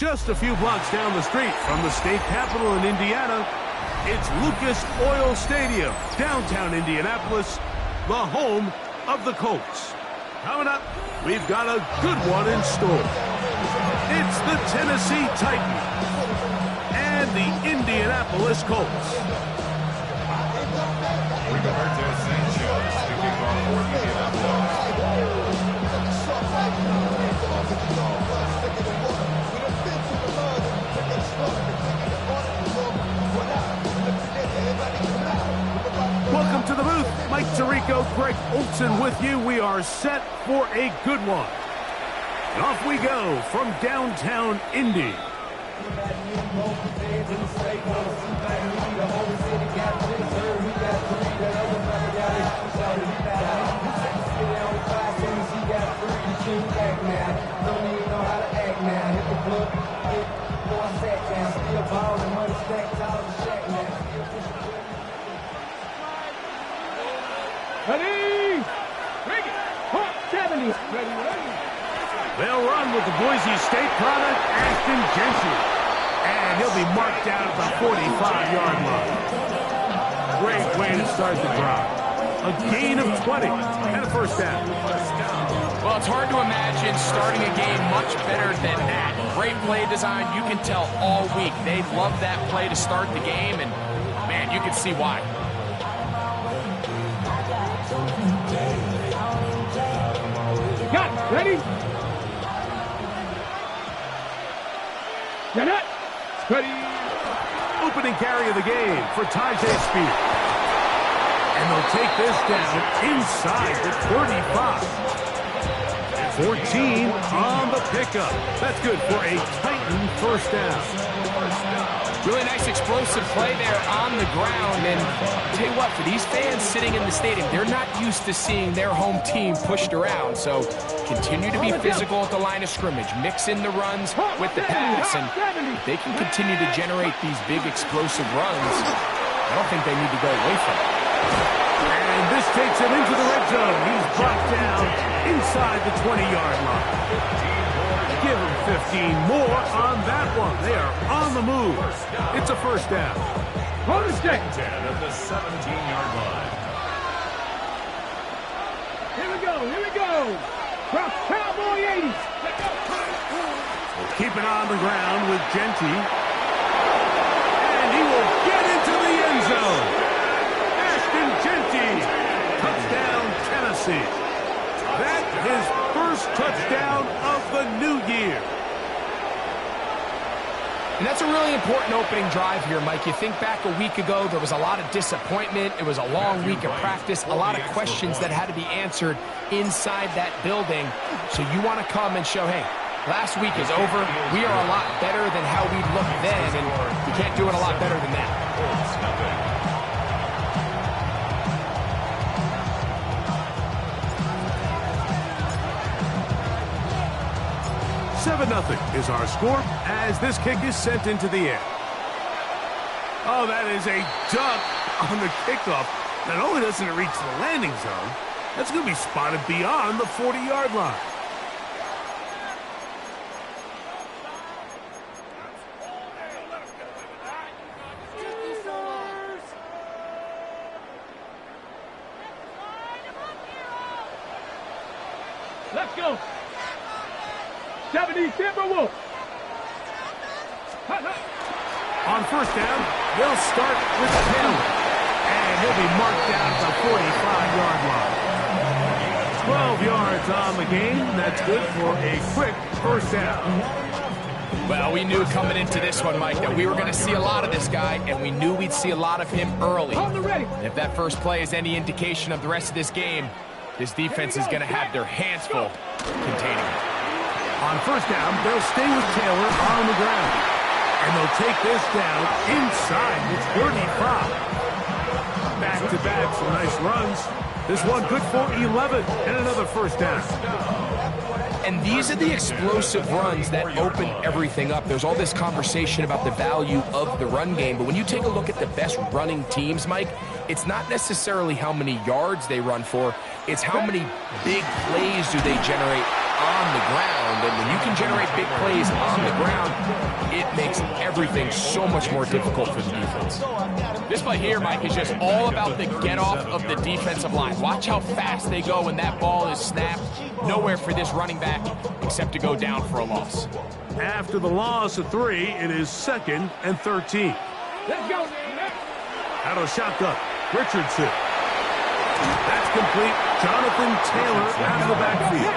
Just a few blocks down the street from the state capitol in Indiana, it's Lucas Oil Stadium, downtown Indianapolis, the home of the Colts. Coming up, we've got a good one in store. It's the Tennessee Titans and the Indianapolis Colts. Roberto Sanchez, the kickoff for Indianapolis. Welcome to the booth. Mike Tirico, Greg Olson with you. We are set for a good one. And off we go from downtown Indy. Ready? Bring it. Hot 70. Ready. They'll run with the Boise State product, Ashton Jeanty. And he'll be marked down at the 45-yard line. Great way to start the drive. A gain of 20 and a first down. Well, it's hard to imagine starting a game much better than that. Great play design. You can tell all week they love that play to start the game, and, man, you can see why. Got it. Ready? Get it. Ready. Opening carry of the game for Tyjae Spears. And they'll take this down inside the 35. 14 on the pickup. That's good for a Titan first down. Really nice explosive play there on the ground. And I'll tell you what, for these fans sitting in the stadium, they're not used to seeing their home team pushed around. So continue to be physical at the line of scrimmage. Mix in the runs with the pass. And if they can continue to generate these big explosive runs, I don't think they need to go away from it. And this takes him into the red zone. He's brought down inside the 20-yard line. Give him 15 more on that one. They are on the move. It's a first down. Bonus day. 10 at the 17-yard line. Here we go. From Cowboy 80s. Keep it on the ground with Jeanty. And he will get into the end zone. Ashton Jeanty. Touchdown, Tennessee. That his first touchdown of the new year. And that's a really important opening drive here, Mike. You think back a week ago, there was a lot of disappointment. It was a long week of practice, a lot of questions that had to be answered inside that building. So you want to come and show, hey, last week is over. We are a lot better than how we looked then, and you can't do it a lot better than that. 7-0 is our score as this kick is sent into the air. Oh, that is a duck on the kickoff. Not only doesn't it reach the landing zone, that's going to be spotted beyond the 40-yard line. Let's go. 70 Timberwolves. On first down, they'll start with Taylor. And he'll be marked down at the 45-yard line. 12 yards on the game. That's good for a quick first down. Well, we knew coming into this one, Mike, that we were going to see a lot of this guy, and we knew we'd see a lot of him early. And if that first play is any indication of the rest of this game, this defense is going to have their hands full containing him. On first down, they'll stay with Taylor on the ground. And they'll take this down inside the 35. Back-to-back, some nice runs. This one good for 11 and another first down. And these are the explosive runs that open everything up. There's all this conversation about the value of the run game, but when you take a look at the best running teams, Mike, it's not necessarily how many yards they run for, it's how many big plays do they generate on the ground, and when you can generate big plays on the ground, it makes everything so much more difficult for the defense. This play here, Mike, is just all about the get-off of the defensive line. Watch how fast they go when that ball is snapped. Nowhere for this running back except to go down for a loss. After the loss of 3, it is 2nd and 13. Let's go. Out of shotgun, Richardson. That's complete. Jonathan Taylor out of the backfield.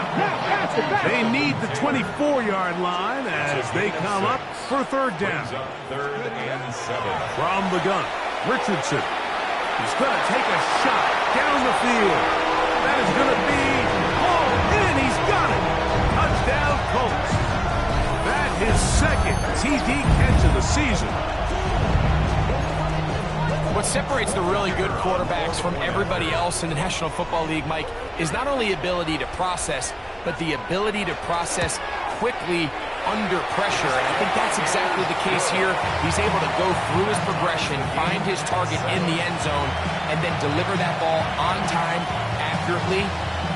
They need the 24-yard line as they come up for 3rd down. 3rd and 7. From the gun, Richardson. He's going to take a shot down the field. That is going to be hauled in. He's got it. Touchdown, Colts. That is 2nd TD catch of the season. What separates the really good quarterbacks from everybody else in the National Football League, Mike, is not only ability to process, but the ability to process quickly under pressure. And I think that's exactly the case here. He's able to go through his progression, find his target in the end zone, and then deliver that ball on time, accurately,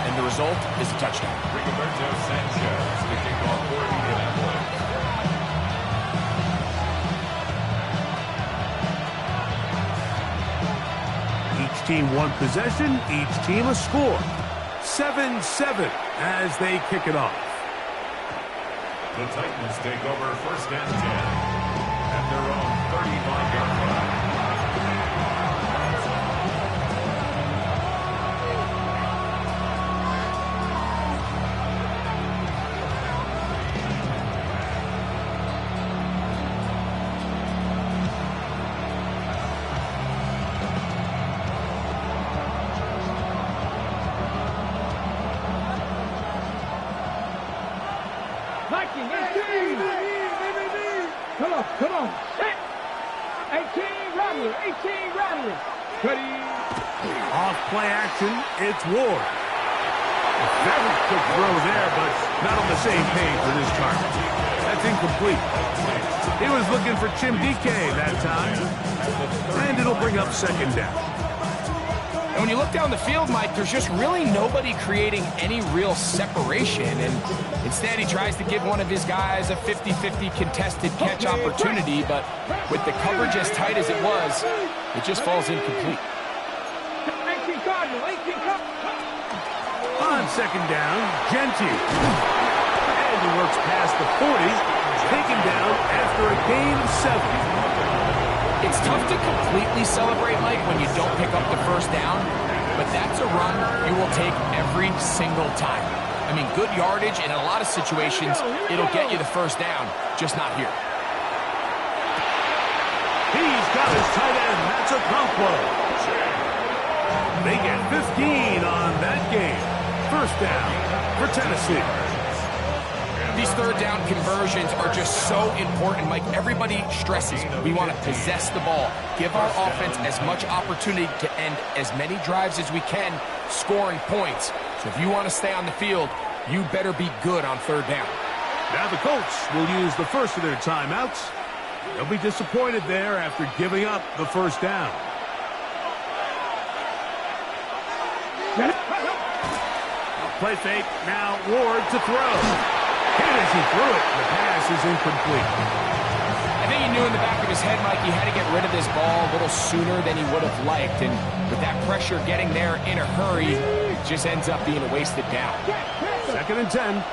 and the result is a touchdown. Rigoberto Sanchez, the kickoff for Indianapolis. Each team one possession, each team a score. 7-7 as they kick it off. The Titans take over 1st and 10 at their own 35-yard line. Come on. 18 Rattler. 18 Rattler. Ready. Off play action, it's Ward. A very quick throw there, but not on the same page with his target. That's incomplete. He was looking for Chim DK that time. And it'll bring up 2nd down. And when you look down the field, Mike, there's just really nobody creating any real separation. And instead, he tries to give one of his guys a 50-50 contested catch opportunity. But with the coverage as tight as it was, it just falls incomplete. 18 Cardinal. 18 Cardinal. On 2nd down, Genty. And he works past the 40, taken down after a gain of 7. It's tough to completely celebrate, Mike, when you don't pick up the 1st down, but that's a run you will take every single time. I mean, good yardage, and in a lot of situations, it'll get you the 1st down, just not here. He's got his tight end, that's a Okonkwo. They get 15 on that game. 1st down for Tennessee. These 3rd down conversions are just so important, Mike. Everybody stresses we want to possess the ball, give our offense as much opportunity to end as many drives as we can, scoring points. So if you want to stay on the field, you better be good on 3rd down. Now the Colts will use the first of their timeouts. They'll be disappointed there after giving up the 1st down. Play fake, now Ward to throw. Hit as he threw it. The pass is incomplete. I think he knew in the back of his head, Mike, he had to get rid of this ball a little sooner than he would have liked. And with that pressure getting there in a hurry, it just ends up being a wasted down. 2nd and 10.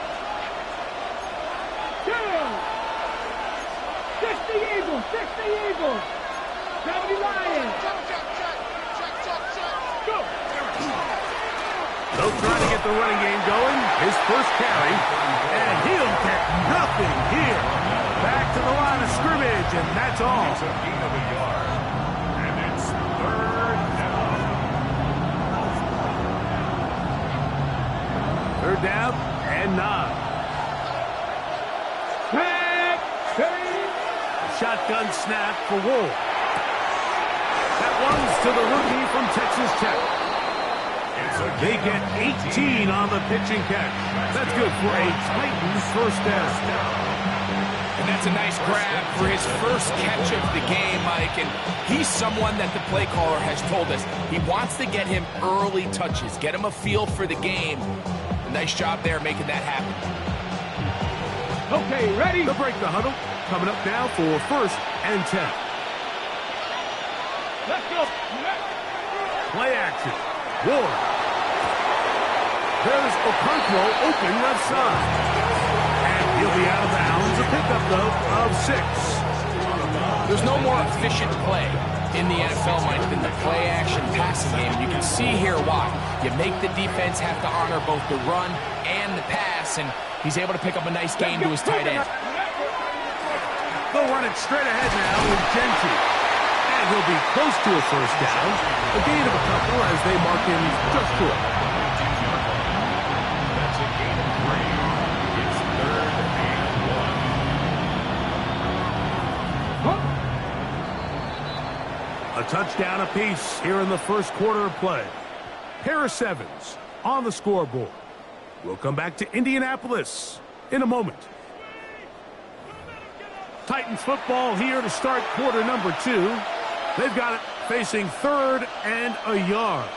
60 Eagles. 60 Eagles. 70 Lions. Go. They'll try to get the running game going. His first carry. And he'll get nothing here. Back to the line of scrimmage, and that's all. It's a gain of a yard. And it's 3rd down. 3rd down and 9. Shotgun snap for Wolf. That one's to the rookie from Texas Tech. They get 18 on the pitching catch. That's good for a Titans 1st down. And that's a nice grab for his first catch of the game, Mike. And he's someone that the play caller has told us he wants to get him early touches, get him a feel for the game. And Nice job there making that happen. Okay, ready? They'll break the huddle. Coming up now for 1st and 10. Let's go. Play action. Ward. There's Okonkwo open left side. And he'll be out of bounds. A pickup, though, of 6. There's no more efficient play in the NFL, Mike, than the play-action passing game. And you can see here why. You make the defense have to honor both the run and the pass, and he's able to pick up a nice gain to his tight end. They'll run it straight ahead now with Genty. And he'll be close to a 1st down. A gain of a couple as they mark him just short. That's a gain of 3. It's 3rd and 1. A touchdown apiece here in the first quarter of play. Harris Evans on the scoreboard. We'll come back to Indianapolis in a moment. Titans football here to start quarter number 2. They've got it facing 3rd and a yard.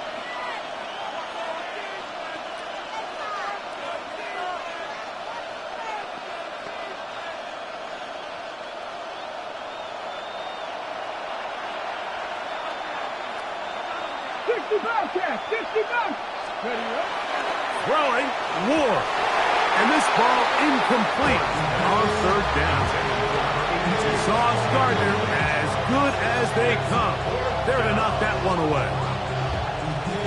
Throwing, Ward. And this ball incomplete on 3rd down. Sauce Gardner as good as they come. There to knock that one away.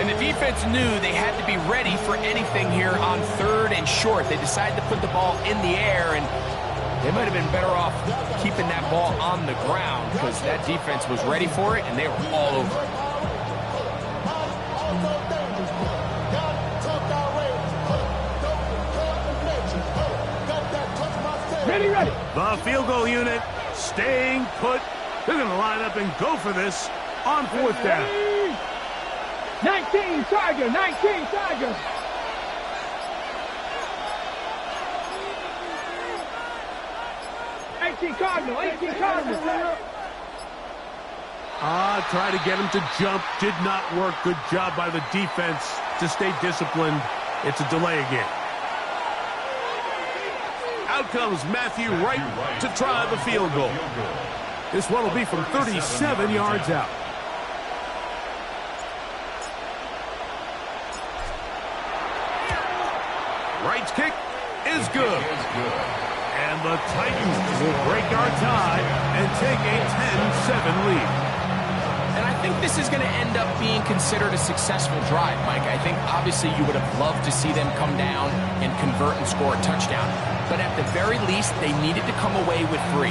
And the defense knew they had to be ready for anything here on 3rd and short. They decided to put the ball in the air, and they might have been better off keeping that ball on the ground because that defense was ready for it, and they were all over it. Ready. The field goal unit staying put. They're going to line up and go for this on 4th down. 19 Tiger, 19 Tiger. Cardinal. Try to get him to jump. Did not work. Good job by the defense to stay disciplined. It's a delay again. Out comes Matthew Wright to try the field goal. This one will be from 37 yards out. Wright's kick is good. And the Titans will break our tie and take a 10-7 lead. And I think this is going to end up being considered a successful drive, Mike. I think obviously you would have loved to see them come down and convert and score a touchdown. But at the very least, they needed to come away with 3.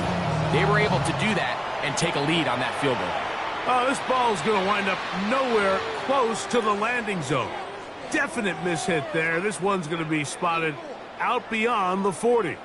They were able to do that and take a lead on that field goal. This ball is going to wind up nowhere close to the landing zone. Definite mishit there. This one's going to be spotted out beyond the 40.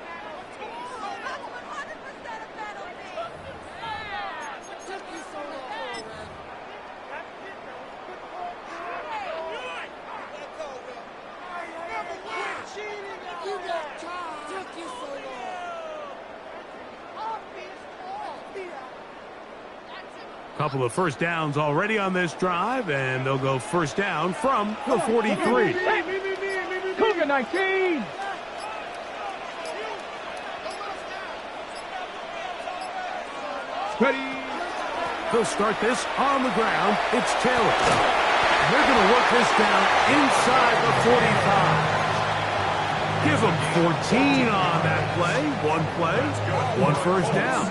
Couple of 1st downs already on this drive, and they'll go 1st down from the 43. Cougar 19. Ready. They'll start this on the ground. It's Taylor. They're going to work this down inside the 45. Give them 14 on that play. 1 1st down.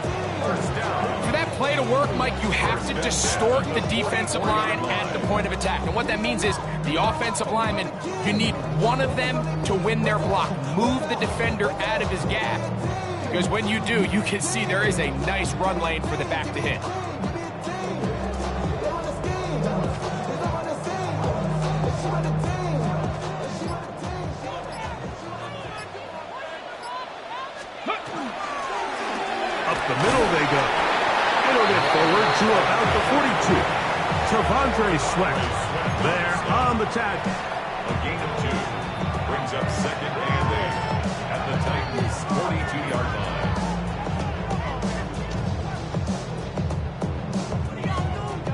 For that play to work, Mike, you have to distort the defensive line at the point of attack. And what that means is the offensive lineman, you need one of them to win their block. Move the defender out of his gap. Because when you do, you can see there is a nice run lane for the back to hit. Up the middle they go. It'll get forward to about the 42. T'Vondre Sweat there on the tackle. A gain of 2 brings up 2nd and 8 at the Titans' 42-yard line.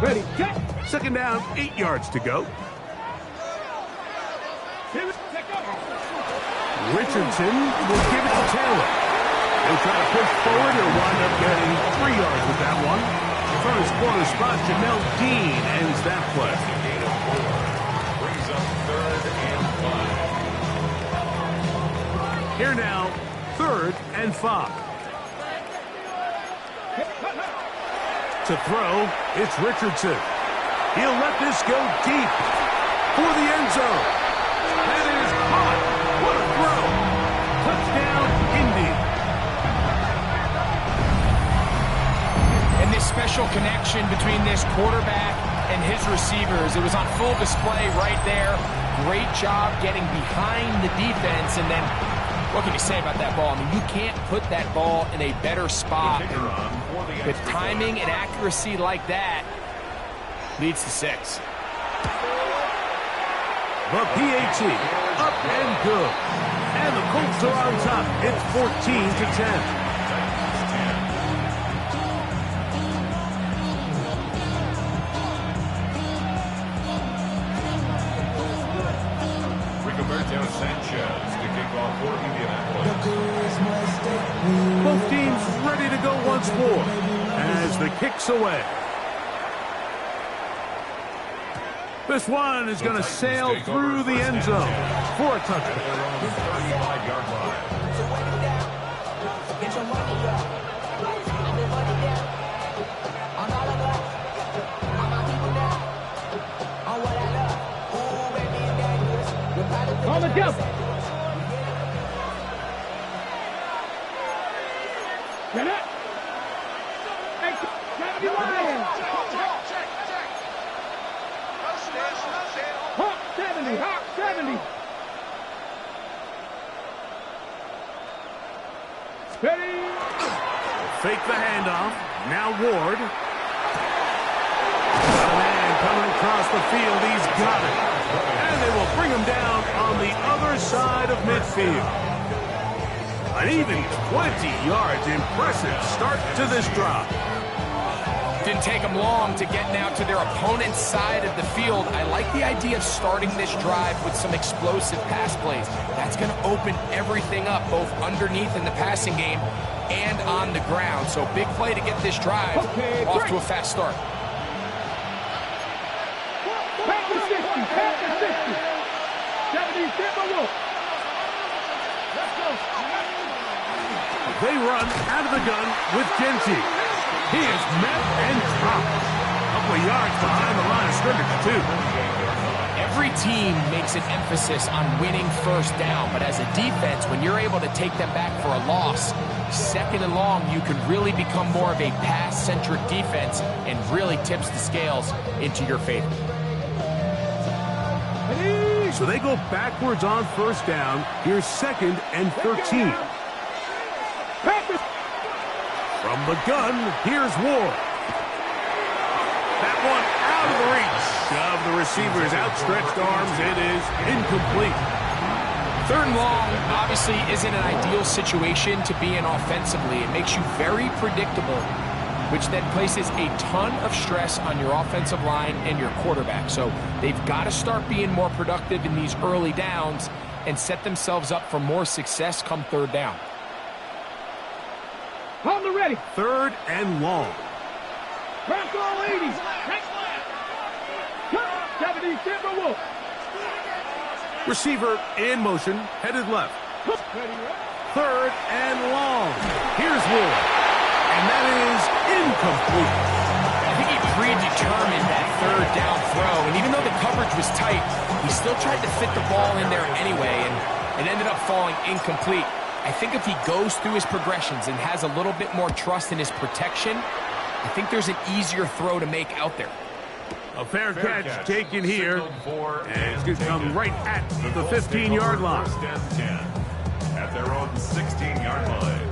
Ready, check. 2nd down, 8 yards to go. Richardson will give it to Taylor. He'll try to push forward. He'll wind up getting 3 yards with that one. From his corner spot, Jamel Dean ends that play. Brings up 3rd and 5. Here now, 3rd and 5. To throw, it's Richardson. He'll let this go deep for the end zone. That is caught. What a throw. Touchdown, Indy. And this special connection between this quarterback and his receivers, it was on full display right there. Great job getting behind the defense, and then what can you say about that ball? I mean, you can't put that ball in a better spot. With timing and accuracy like that, leads to 6. The PAT, up and good. And the Colts are on top. It's 14-10. Rigoberto Sanchez to kick off for Indianapolis. Both teams ready to go once more as the kick's away. This one is going to sail through the end zone for a touchdown. 35-yard line. On the jump. Get it. Hey, 70 Lions. Hawk 70. Hawk 70. Ready. Fake the handoff. Now Ward. Got a man coming across the field. He's got it. And they will bring him down on the other side of midfield. An even 20 yards. Impressive start to this drive. Didn't take them long to get now to their opponent's side of the field. I like the idea of starting this drive with some explosive pass plays. That's going to open everything up, both underneath in the passing game and on the ground. So big play to get this drive off to a fast start. Back to 60. Back to 60. 70 Timberwolves. Let's go. They run out of the gun with Genty. He is met and dropped. A couple of yards behind the line of scrimmage, too. Every team makes an emphasis on winning first down, but as a defense, when you're able to take them back for a loss, 2nd and long, you can really become more of a pass-centric defense and really tips the scales into your favor. So they go backwards on first down. Here's 2nd and 13. From the gun, here's Ward. That one out of the reach of the receiver's outstretched arms. It is incomplete. 3rd and long obviously isn't an ideal situation to be in offensively. It makes you very predictable, which then places a ton of stress on your offensive line and your quarterback. So they've got to start being more productive in these early downs and set themselves up for more success come 3rd down. On the ready. 3rd and long. Press all 80. 70 Timberwolves. Receiver in motion, headed left. 3rd and long. Here's Ward. And that is incomplete. I think he predetermined that 3rd down throw, and even though the coverage was tight, he still tried to fit the ball in there anyway, and it ended up falling incomplete. I think if he goes through his progressions and has a little bit more trust in his protection, I think there's an easier throw to make out there. A fair catch taken here, and it's going to come right at the 15-yard line. 1st and 10 at their own 16-yard line.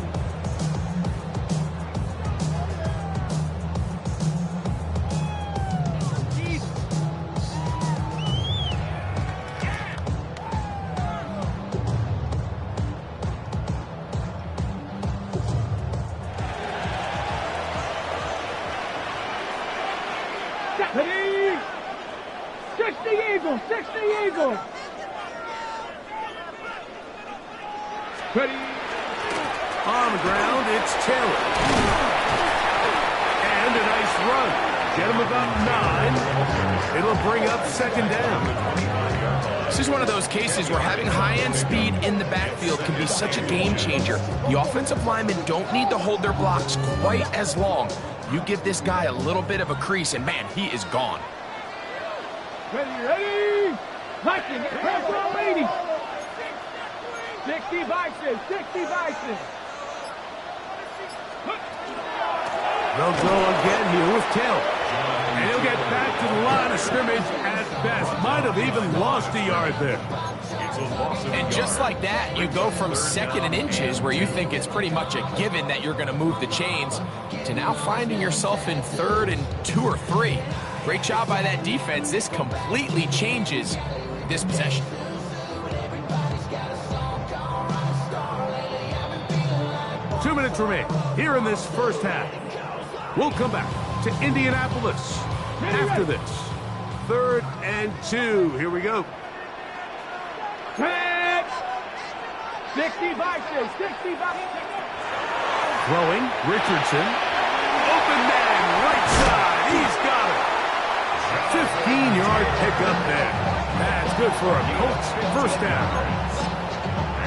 Ready. 60 Eagles. 60 Eagles. Ready. On the ground, it's Taylor. And a nice run. Get him about 9. It'll bring up second down. This is one of those cases where having high-end speed in the backfield can be such a game changer. The offensive linemen don't need to hold their blocks quite as long. You give this guy a little bit of a crease, and man, he is gone. Ready. Viking, press on 80. 60 Vikings, 60 Vikings. They'll go again here with Taylor. And he'll get back to the line of scrimmage at best. Might have even lost a yard there. And just like that, you go from 2nd and inches, where you think it's pretty much a given that you're going to move the chains, to now finding yourself in 3rd and 2 or 3. Great job by that defense. This completely changes this possession. Two minutes remain here in this first half. We'll come back to Indianapolis after this. 3rd and 2. Here we go. 10. 60 Vikings, 60 Vikings. Throwing, Richardson. Open man, right side. He's got it. 15-yard pickup there. That's good for a Colts first down.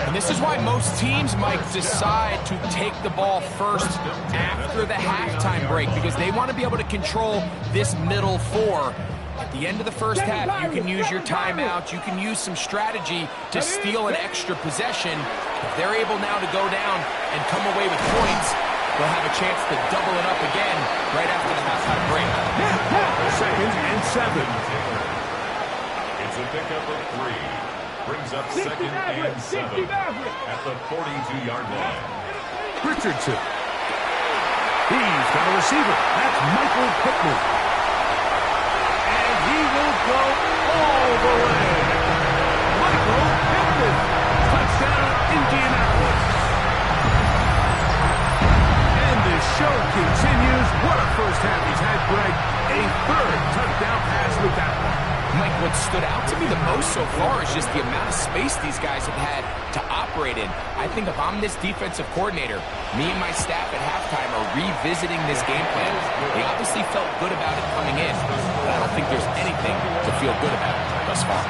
And this is why most teams might decide to take the ball first after the halftime break, because they want to be able to control this middle 4. At the end of the first half, you can use your timeout. You can use some strategy to steal an extra possession. If they're able now to go down and come away with points, they'll have a chance to double it up again right after the halftime break. 2nd and 7. It's a pickup of 3. Brings up 2nd and 7 at the 42-yard line. Richardson. He's got a receiver. That's Michael Pittman. And he will go all the way. Michael Pittman. Touchdown, Indianapolis. And the show continues. What a first half he's had, Greg. A 3rd touchdown pass with that one. Mike, what stood out to me the most so far is just the amount of space these guys have had to operate in. I think if I'm this defensive coordinator, me and my staff at halftime are revisiting this game plan. They obviously felt good about it coming in, but I don't think there's anything to feel good about thus far.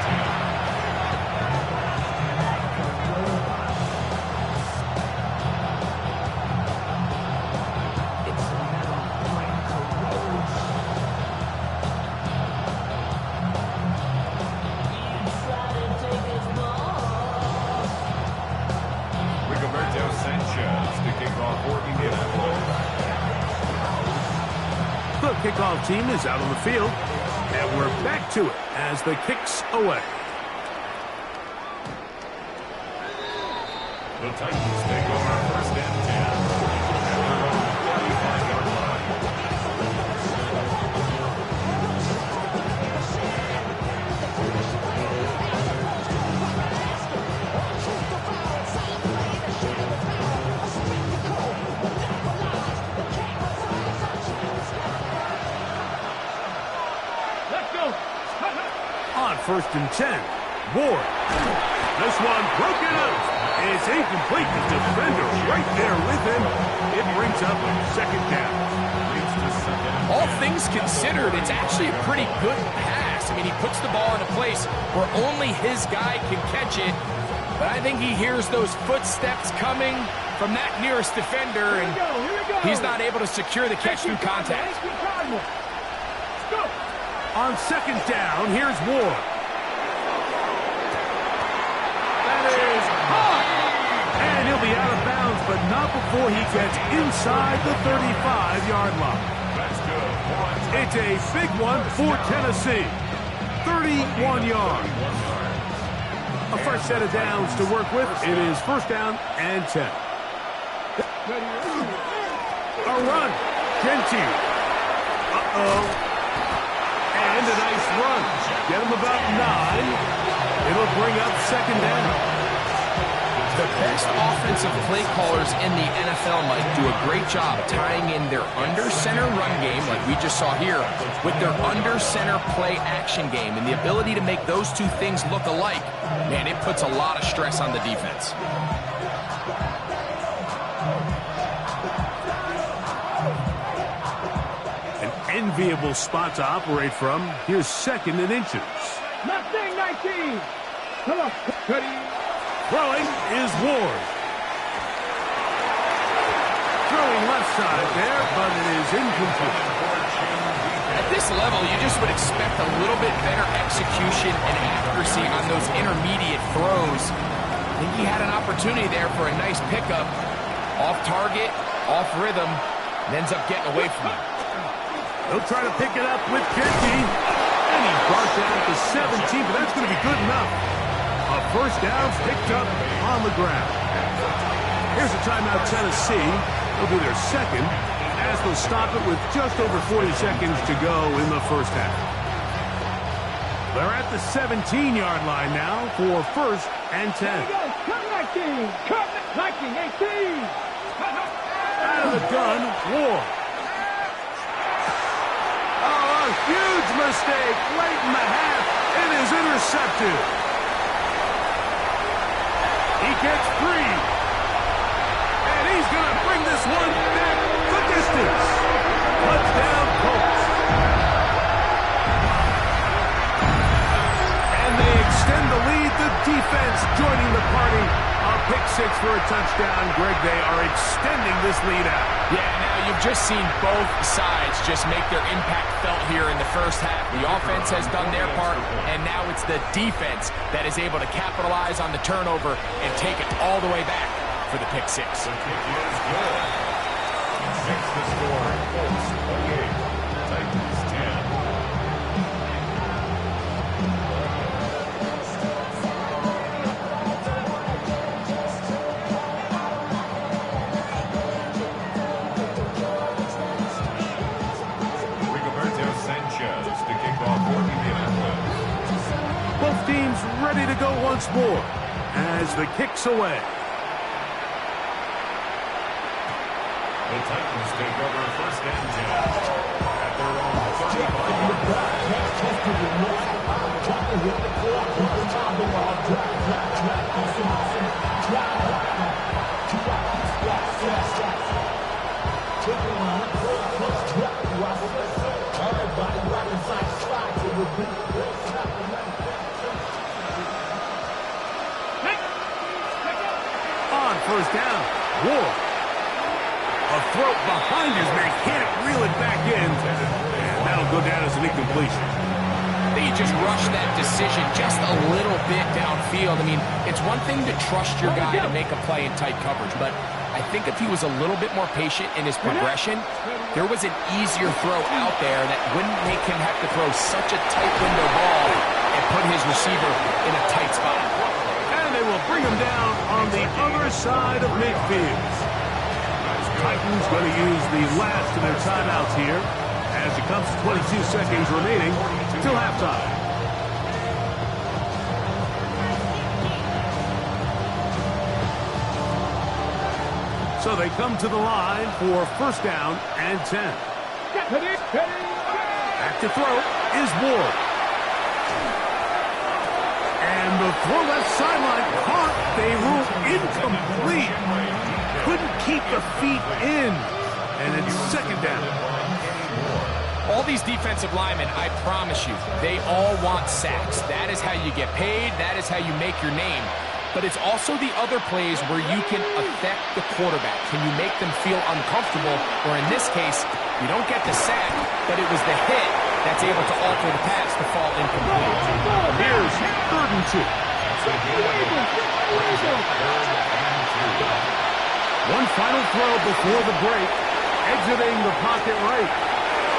The kickoff team is out on the field, and we're back to it as the kick's away. The Titans take over 1st and 10 at their own 45-yard line. On 1st and 10, Ward. This one broken out. It's incomplete. The defender right there with him. It brings up 2nd down. All things considered, it's actually a pretty good pass. I mean, he puts the ball in a place where only his guy can catch it. But I think he hears those footsteps coming from that nearest defender, and he's not able to secure the catch through contact. On 2nd down, here's Ward. That is hot. And he'll be out of bounds, but not before he gets inside the 35-yard line. That's good. It's a big one for Tennessee. 31 yards. A fresh set of downs to work with. It is 1st down and 10. A run. Gentile. Uh-oh. And a nice run. Get him about 9. It'll bring up 2nd down. The The best offensive play callers in the NFL, Mike, do a great job tying in their under-center run game, like we just saw here, with their under-center play action game. And the ability to make those two things look alike, man, it puts a lot of stress on the defense. An enviable spot to operate from. Here's 2nd and inches. Mustang 19. Come on. Throwing is Ward. Throwing left side there, but it is incomplete. At this level, you just would expect a little bit better execution and accuracy on those intermediate throws. I think he had an opportunity there for a nice pickup. Off target, off rhythm, and ends up getting away from it. He'll try to pick it up with Genty. And he brought down to 17, but that's going to be good enough. A first down picked up on the ground. Here's a timeout, Tennessee. It'll be their 2nd, as they'll stop it with just over 40 seconds to go in the first half. They're at the 17-yard line now for 1st and 10. There we go. Cut 19. Cut 19. 18. Out of the gun, Ward. Oh, a huge mistake late in the half. It is intercepted. He gets free. And he's going to bring this one back the distance. Touchdown, Colts. And they extend the lead. The defense joining the party. A pick 6 for a touchdown. Greg, they are extending this lead out. Yeah, now you've just seen both sides just make their impact felt here in the first half. The offense has done their part, and now it's the defense that is able to capitalize on the turnover and take it all the way back for the pick 6. The kick is good. Makes the score. Colts 28. Titans 10. Both teams ready to go once more as the kick's away. The Titans take over 1st and 10 at their own 35-yard line. On 1st down, Ward. A throw behind his man, can't reel it back in. And that'll go down as an incompletion. They just rushed that decision just a little bit downfield. I mean, it's one thing to trust your guy to make a play in tight coverage, but I think if he was a little bit more patient in his progression, there was an easier throw out there that wouldn't make him have to throw such a tight window ball and put his receiver in a tight spot. And they will bring him down on the other side of midfield. Titans going to use the last of their timeouts here as it comes to 22 seconds remaining till halftime. So they come to the line for 1st down and 10. Back to throw is Ward. And the throw left sideline caught. They rule incomplete. Couldn't keep the feet in. And it's 2nd down. All these defensive linemen, I promise you, they all want sacks. That is how you get paid. That is how you make your name. But it's also the other plays where you can affect the quarterback. Can you make them feel uncomfortable? Or in this case, you don't get the sack, but it was the hit that's able to alter the pass to fall incomplete. Here's 3rd and 2. One final throw before the break. Exiting the pocket right.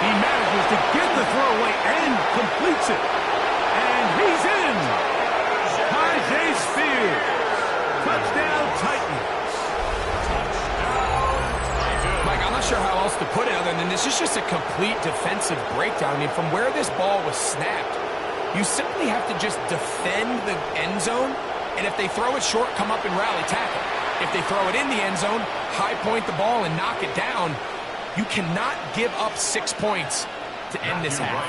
He manages to get the throw away and completes it. And he's in. Tyjae Spears. Touchdown, Titans. Mike, I'm not sure how else to put it other than this is just a complete defensive breakdown. I mean, from where this ball was snapped, you simply have to just defend the end zone And if they throw it short, come up and rally tackle. If they throw it in the end zone, high point the ball and knock it down. You cannot give up 6 points to end this half.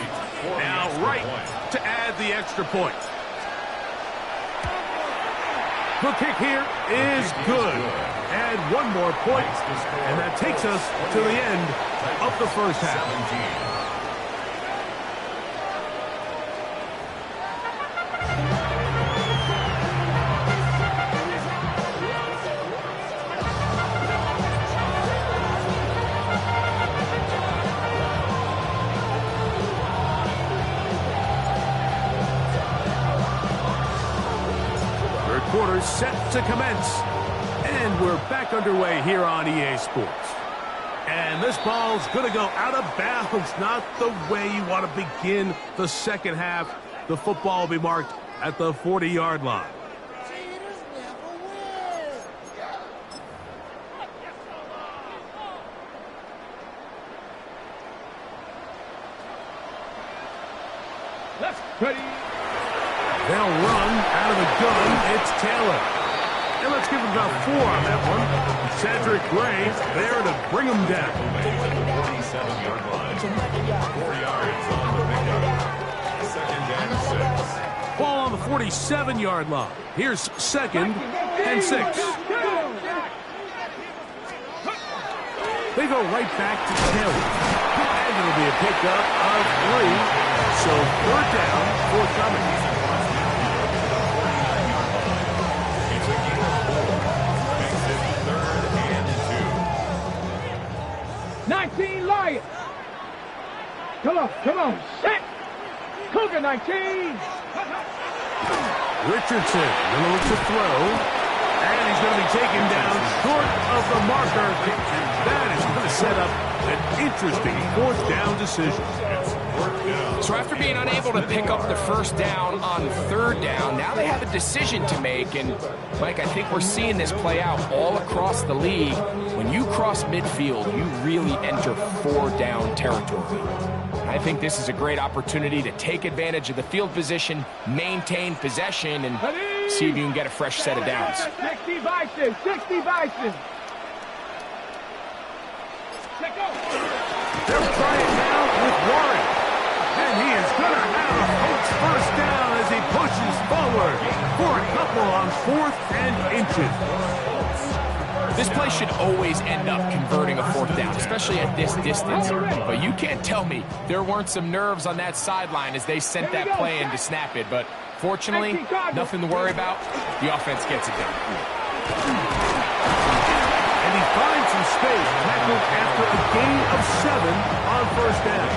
Now Wright to add the extra point. The kick here is good. Add 1 more point, and that takes us to the end of the first half. Quarters set to commence, and we're back underway here on EA Sports. And this ball's going to go out of bounds, not the way you want to begin the second half. The football will be marked at the 40-yard line. Ready. They'll run out of the gun. It's Taylor. And let's give him about 4 on that one. Cedric Gray there to bring him down. 47-yard line. 4 yards on the pickup. Second and 6. Ball on the 47-yard line. Here's second and 6. They go right back to Taylor. And it'll be a pickup of 3. So 3rd down, forthcoming. 19 Lions. Come on, set. Cougar 19. Richardson, going to look to throw. And he's going to be taken down short of the marker. That is going to set up an interesting 4th down decision. So after being unable to pick up the first down on 3rd down, now they have a decision to make. And, Mike, I think we're seeing this play out all across the league. When you cross midfield, you really enter 4-down territory. I think this is a great opportunity to take advantage of the field position, maintain possession, and see if you can get a fresh set of downs. 60 Bison, 60 Bison. They're trying now with Warren. And he is going to have a Colts first down as he pushes forward for a couple on 4th and inches. This play should always end up converting a 4th down, especially at this distance. But you can't tell me there weren't some nerves on that sideline as they sent that play in to snap it. But fortunately, nothing to worry about. The offense gets it done. And he finds some space, tackled after a gain of 7 on 1st down.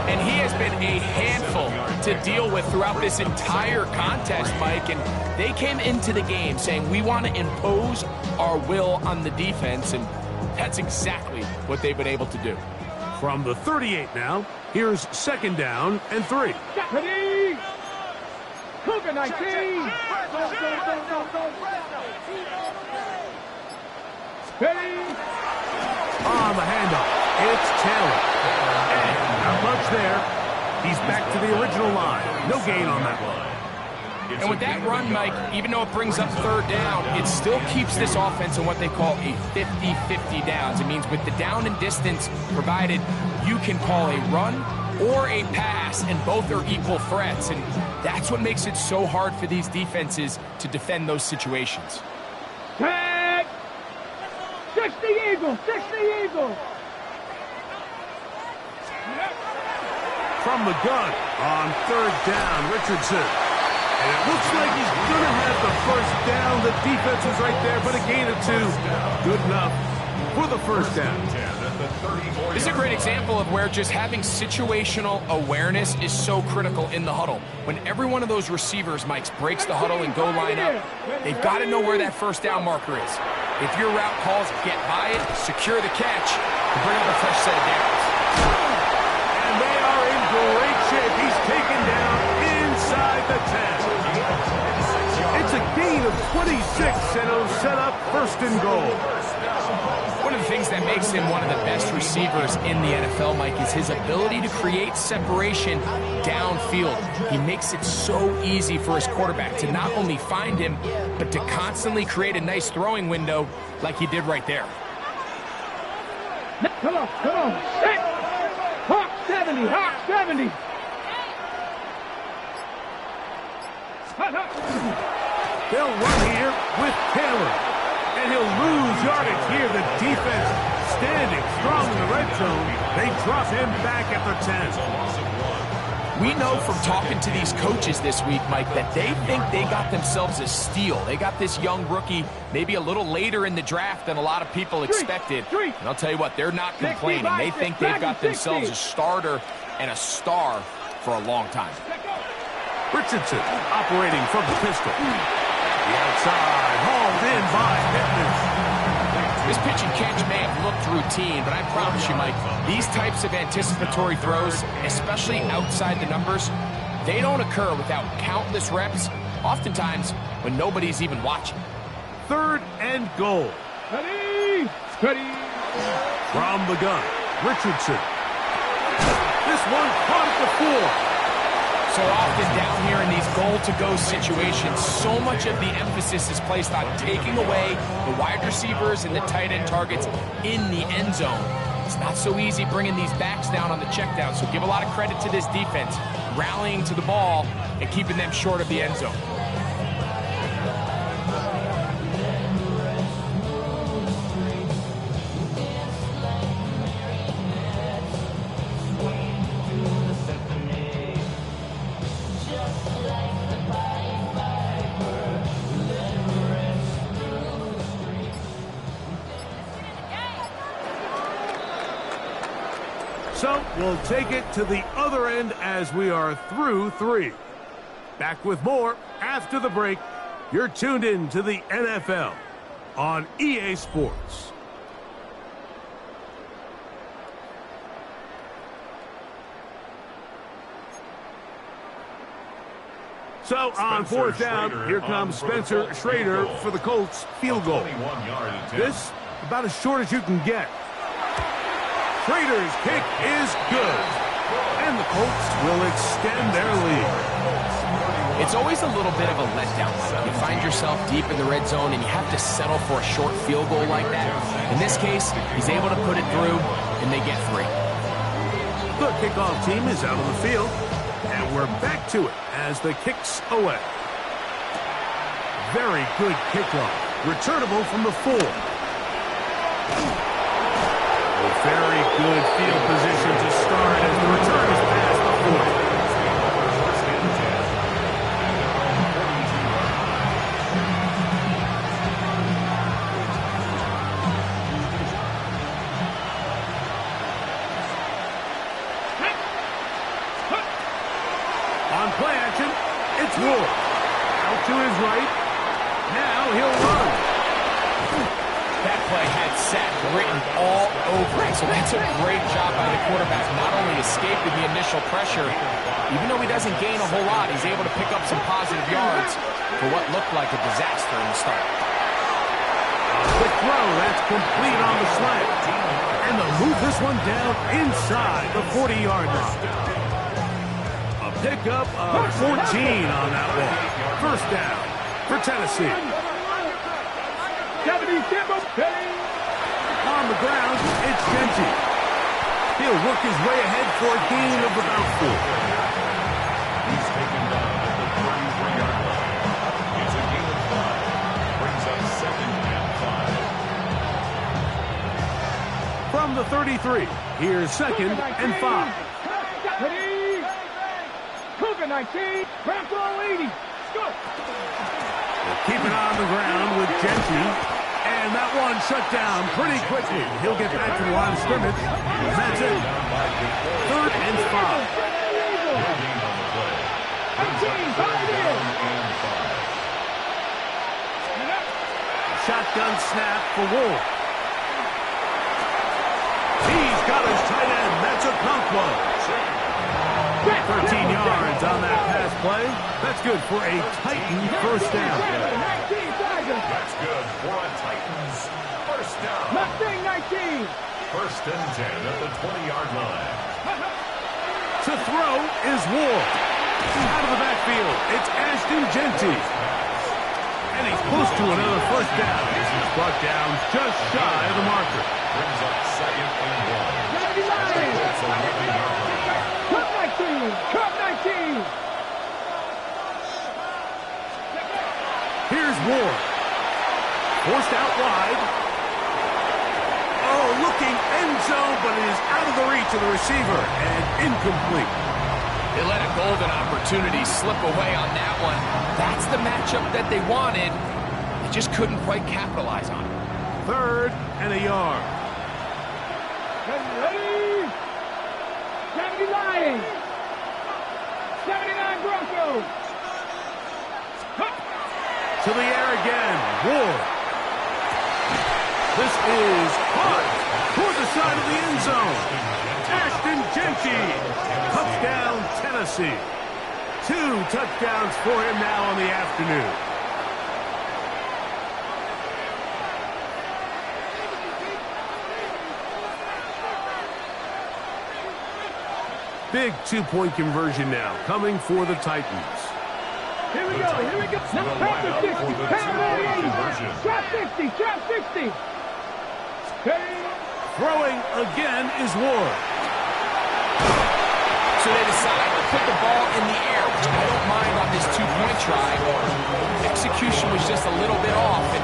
And he has been a handful to deal with throughout this entire contest, Mike. And they came into the game saying, we want to impose our will on the defense. And that's exactly what they've been able to do. From the 38 now, here's 2nd down and 3. Ready. Cougar 19. Ready. On the handoff, it's Taylor. Not much there. He's back to the original line. No gain on that one. And with that run, Mike, even though it brings up 3rd down, it still keeps this offense in what they call a 50-50 downs. It means with the down and distance provided, you can call a run or a pass, and both are equal threats. And that's what makes it so hard for these defenses to defend those situations. Tag! 60 Eagles! 60 Eagles! From the gun on 3rd down, Richardson. And it looks like he's going to have the first down. The defense is right there, but a gain of 2. Good enough for the first down. This is a great example of where just having situational awareness is so critical in the huddle. When every one of those receivers, Mike, breaks the huddle and go line up, they've got to know where that first down marker is. If your route calls, get by it, secure the catch, and bring up a fresh set of downs. And they are in great shape. He's taken down inside the 10. It's a gain of 26, and it'll set up 1st and goal. One of the things that that makes him one of the best receivers in the NFL, Mike, is his ability to create separation downfield. He makes it so easy for his quarterback to not only find him, but to constantly create a nice throwing window like he did right there. Come on. Set. Hawk 70. They'll run here with Taylor. And he'll lose yardage here. The defense standing strong in the red zone. They drop him back at the 10. We know from talking to these coaches this week, Mike, that they think they got themselves a steal. They got this young rookie maybe a little later in the draft than a lot of people expected. And I'll tell you what, they're not complaining. They think they've got themselves a starter and a star for a long time. Richardson operating from the pistol. The outside, hauled in by Pittman. This pitch and catch may have looked routine, but I promise you, Mike, these types of anticipatory throws, especially outside the numbers, they don't occur without countless reps, oftentimes when nobody's even watching. 3rd and goal. Steady. From the gun, Richardson. This one caught at the 4. So often down here in these goal-to-go situations, so much of the emphasis is placed on taking away the wide receivers and the tight end targets in the end zone. It's not so easy bringing these backs down on the check down, so give a lot of credit to this defense, rallying to the ball and keeping them short of the end zone. So we'll take it to the other end as we are through 3. Back with more after the break. You're tuned in to the NFL on EA Sports. So on 4th down, here comes Spencer Schrader for the Colts field goal. This about as short as you can get. Schrader's kick is good, and the Colts will extend their lead. It's always a little bit of a letdown. You find yourself deep in the red zone, and you have to settle for a short field goal like that. In this case, he's able to put it through, and they get 3. The kickoff team is out on the field, and we're back to it as the kick's away. Very good kickoff. Returnable from the 4. Very good field position to start as the return is past the 40. On play action, it's Ward. Out to his right. Now he'll run. That play had sack written all over it, so that's a great job by the quarterback, not only escaping the initial pressure, even though he doesn't gain a whole lot, he's able to pick up some positive yards for what looked like a disaster in the start. Quick throw, that's complete on the slant. And they'll move this one down inside the 40-yard line. A pickup of 14 on that one. 1st down for Tennessee. On the ground, it's Genty. He'll work his way ahead for a gain of about 4. He's taken down at the 33-yard line. It's a gain of 5. Brings up 2nd and 5. From the 33, here's 2nd and 5. Cougar 19, Rambo 80. Go. We'll keep it on the ground with Genty. And that one shut down pretty quickly. He'll get back to the line of scrimmage. That's it. 3rd and 5. Shotgun snap for Wolf. He's got his tight end. That's a Conquo. 13 yards on that pass play. That's good for a Titan 1st down. That's good for a Titans first down. Mustang 19. First and 10 at the 20-yard line. To throw is Ward. Out of the backfield, it's Ashton Jeanty. And he's close to another first down. He's brought down just shy of the marker. Brings up second and 1. It's a 11-yard line. Cup 19. Cup 19. Here's Ward. Forced out wide. Oh, looking end zone, but it is out of the reach of the receiver and incomplete. They let a golden opportunity slip away on that one. That's the matchup that they wanted. They just couldn't quite capitalize on it. 3rd and a yard. Ready? 70 Lions. 79 Broncos. To the air again. Ward. This is hard toward the side of the end zone. Ashton Jeanty. Touchdown, Tennessee. 2 touchdowns for him now on the afternoon. Big 2-point conversion now coming for the Titans. Here we go. Here we go. Now, pass the 60. Pass 80. Shot 60. Shot 60. Throwing again is Ward. So they decide to put the ball in the air, which I don't mind on this 2-point try. Execution was just a little bit off, and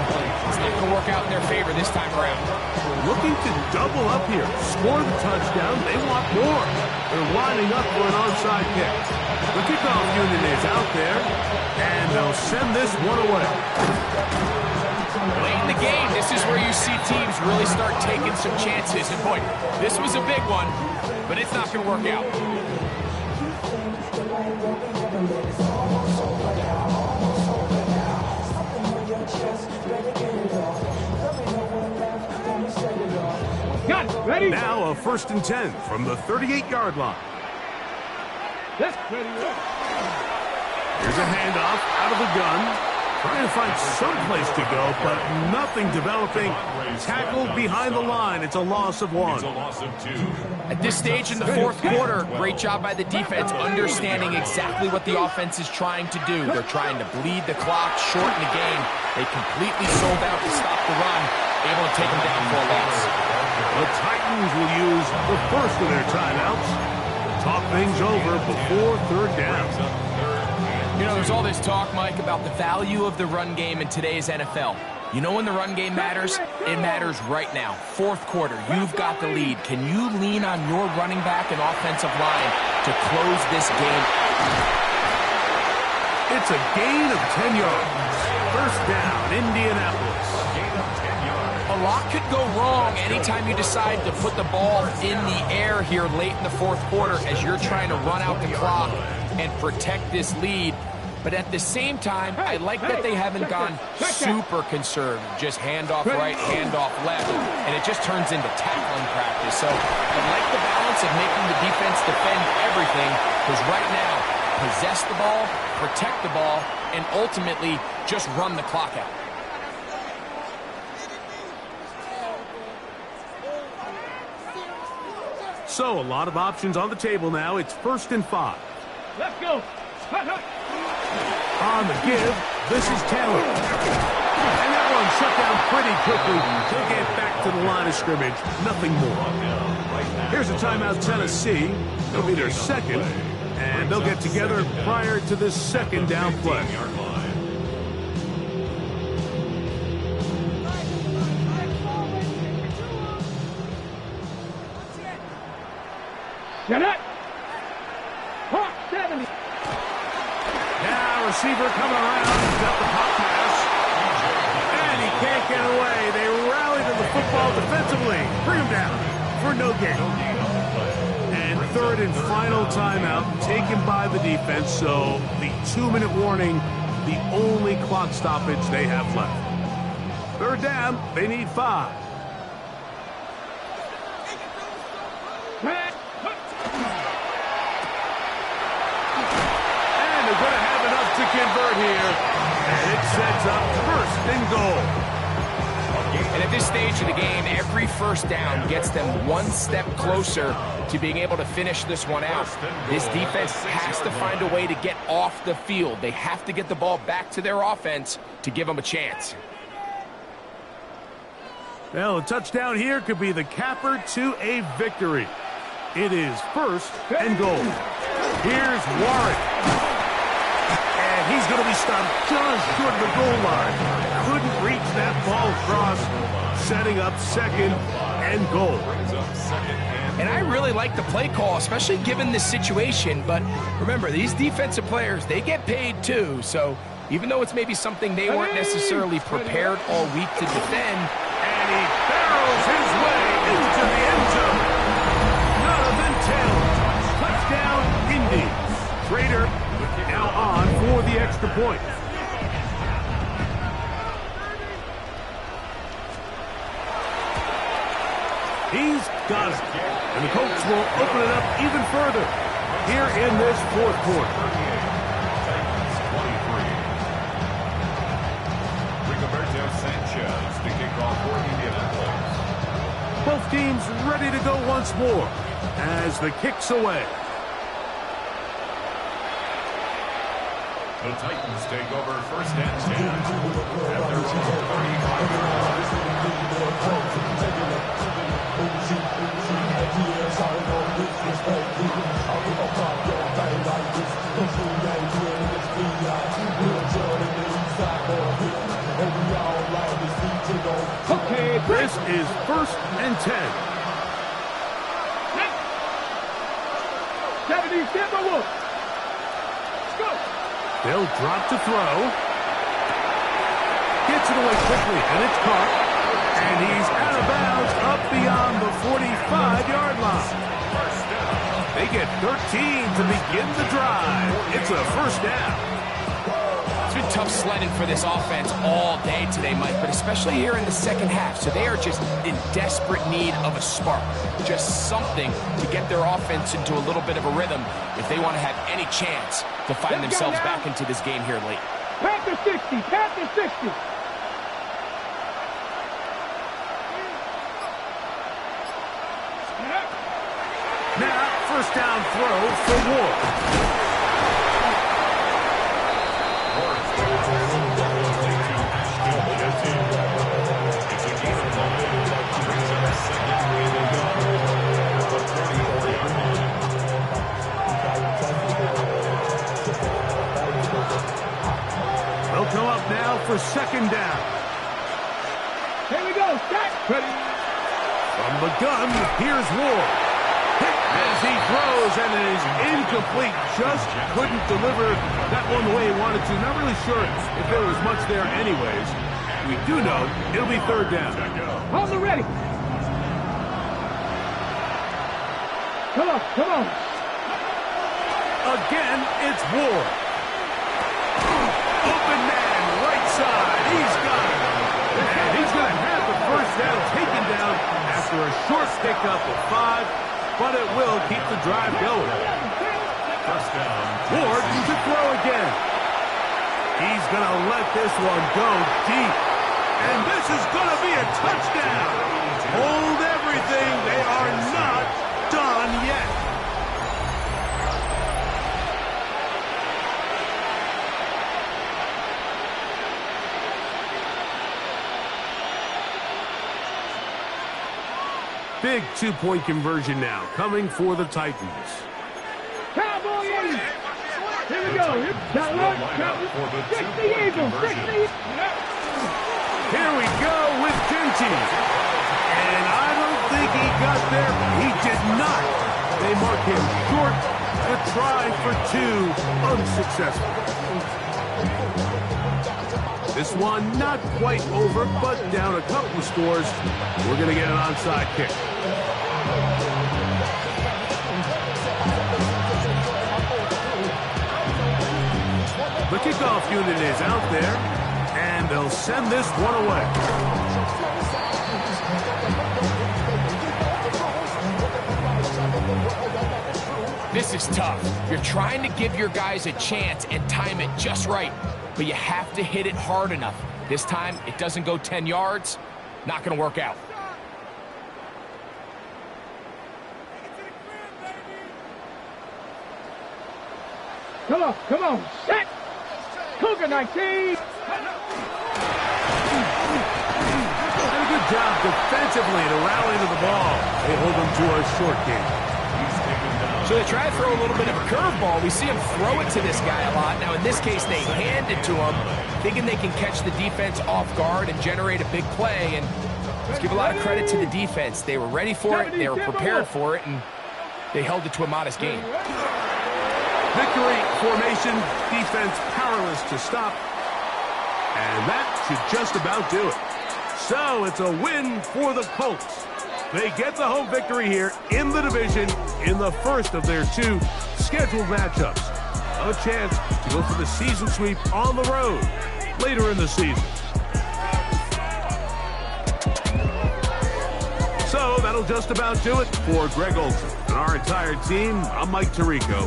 it's not going to work out in their favor this time around. Looking to double up here. Score the touchdown. They want more. They're lining up for an onside kick. The kickoff unit is out there, and they'll send this one away. Late in the game, this is where you see teams really start taking some chances. And boy, this was a big one, but it's not going to work out. Got it. Ready? Now a 1st and 10 from the 38-yard line. Let's ready. Here's a handoff out of the gun. Trying to find some place to go, but nothing developing. Tackled behind the line. It's a loss of 1. It's a loss of 2. At this stage in the 4th quarter, great job by the defense understanding exactly what the offense is trying to do. They're trying to bleed the clock, shorten the game. They completely sold out to stop the run, able to take them down for a loss. The Titans will use the first of their timeouts. Talk things over before 3rd down. You know, there's all this talk, Mike, about the value of the run game in today's NFL. You know when the run game matters? It matters right now. 4th quarter, you've got the lead. Can you lean on your running back and offensive line to close this game out? It's a gain of 10 yards. 1st down, Indianapolis. Gain of 10 yards. A lot could go wrong anytime you decide to put the ball in the air here late in the 4th quarter as you're trying to run out the clock and protect this lead. But at the same time, I like that they haven't gone super conservative. Just handoff right, handoff left, and it just turns into tackling practice. So I like the balance of making the defense defend everything, because right now, possess the ball, protect the ball, and ultimately just run the clock out. So a lot of options on the table now. It's 1st and 5. Let's go. On the give, this is Taylor. And that one shut down pretty quickly. He'll get back to the line of scrimmage. Nothing more. Here's a timeout, Tennessee. It'll be their 2nd. And they'll get together prior to this 2nd down play. Get it. Hawk 70. Now receiver coming around. He's got the pop pass. And he can't get away. They rally to the football defensively. Bring him down for no gain. And 3rd and final timeout taken by the defense. So the 2-minute warning, the only clock stoppage they have left. 3rd down, they need 5. And they're going to have enough to convert here. And it sets up 1st and goal. And at this stage of the game, every first down gets them one step closer to being able to finish this one out. This defense has to find a way to get off the field. They have to get the ball back to their offense to give them a chance. Well, a touchdown here could be the capper to a victory. It is first and goal. Here's Warren. And he's going to be stopped just short of the goal line. Couldn't reach that ball across, setting up second and goal. And I really like the play call, especially given this situation. But remember, these defensive players, they get paid too. So even though it's maybe something they weren't necessarily prepared all week to defend. And he barrels his way into the end zone. Donovan Taylor. Touchdown, Indy. Trader now on for the extra point. He's got it. And the Colts will open it up even further here in this fourth quarter. Rigoberto Sanchez to kick off for Indianapolis. Both teams ready to go once more as the kick's away. The Titans take over first and 10 at their 35. Okay, this is first and 10. 77 Wolf. Let's go. They'll drop to throw. Gets it away quickly, and it's caught. And he's out of bounds up beyond the 45-yard line. They get 13 to begin the drive. It's a first down. It's been tough sledding for this offense all day today, Mike, but especially here in the second half. So they are just in desperate need of a spark, just something to get their offense into a little bit of a rhythm if they want to have any chance to find themselves back into this game here late. Panther 60, Panther 60. Now, first down throw for Ward. They'll come up now for second down. Here we go, set. Ready. From the gun, here's Ward. Hit as he throws, and it is incomplete. Just couldn't deliver that one the way he wanted to. Not really sure if there was much there anyways. We do know it'll be third down. On the ready. Come on, come on. Again, it's Ward. Open man, right side. He's got it. And he's going to have the first down taken down after a short pickup of 5, but it will keep the drive going. First down. Ward to throw again. He's going to let this one go deep. And this is going to be a touchdown. Hold everything. They are not done yet. Big two-point conversion now coming for the Titans. Cowboy Eagles. Here we go. For the 60 Eagles. 60. Here we go with Genty. And I don't think he got there. He did not. They mark him short. A try for 2, unsuccessful. This one not quite over, but down a couple of scores. We're going to get an onside kick. The kickoff unit is out there, and they'll send this one away. This is tough. You're trying to give your guys a chance and time it just right, but you have to hit it hard enough. This time, it doesn't go 10 yards. Not going to work out. Come on, set! Cougar 19! And a good job defensively to rally to the ball. They hold them to a short game. So they try to throw a little bit of a curveball. We see him throw it to this guy a lot. Now, in this case, they hand it to him, thinking they can catch the defense off guard and generate a big play. And let's give a lot of credit to the defense. They were ready for it, they were prepared for it, and they held it to a modest gain. Victory formation, defense powerless to stop. And that should just about do it. So it's a win for the Colts. They get the home victory here in the division in the first of their 2 scheduled matchups. A chance to go for the season sweep on the road later in the season. So that'll just about do it for Greg Olsen and our entire team. I'm Mike Tirico.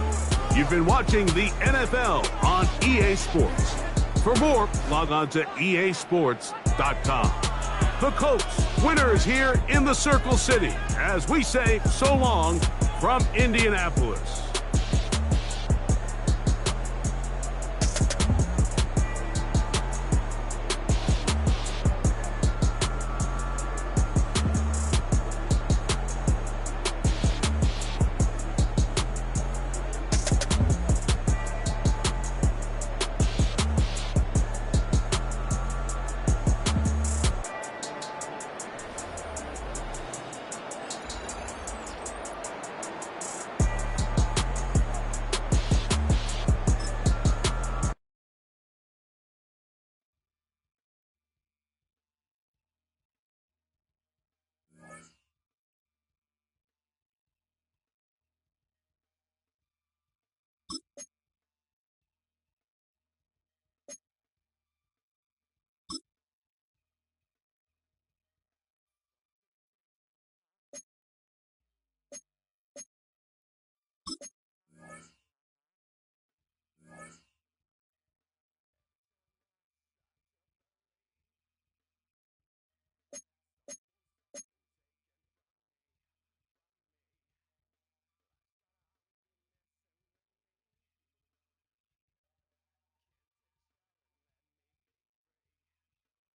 You've been watching the NFL on EA Sports. For more, log on to easports.com. The Colts, winners here in the Circle City, as we say so long from Indianapolis.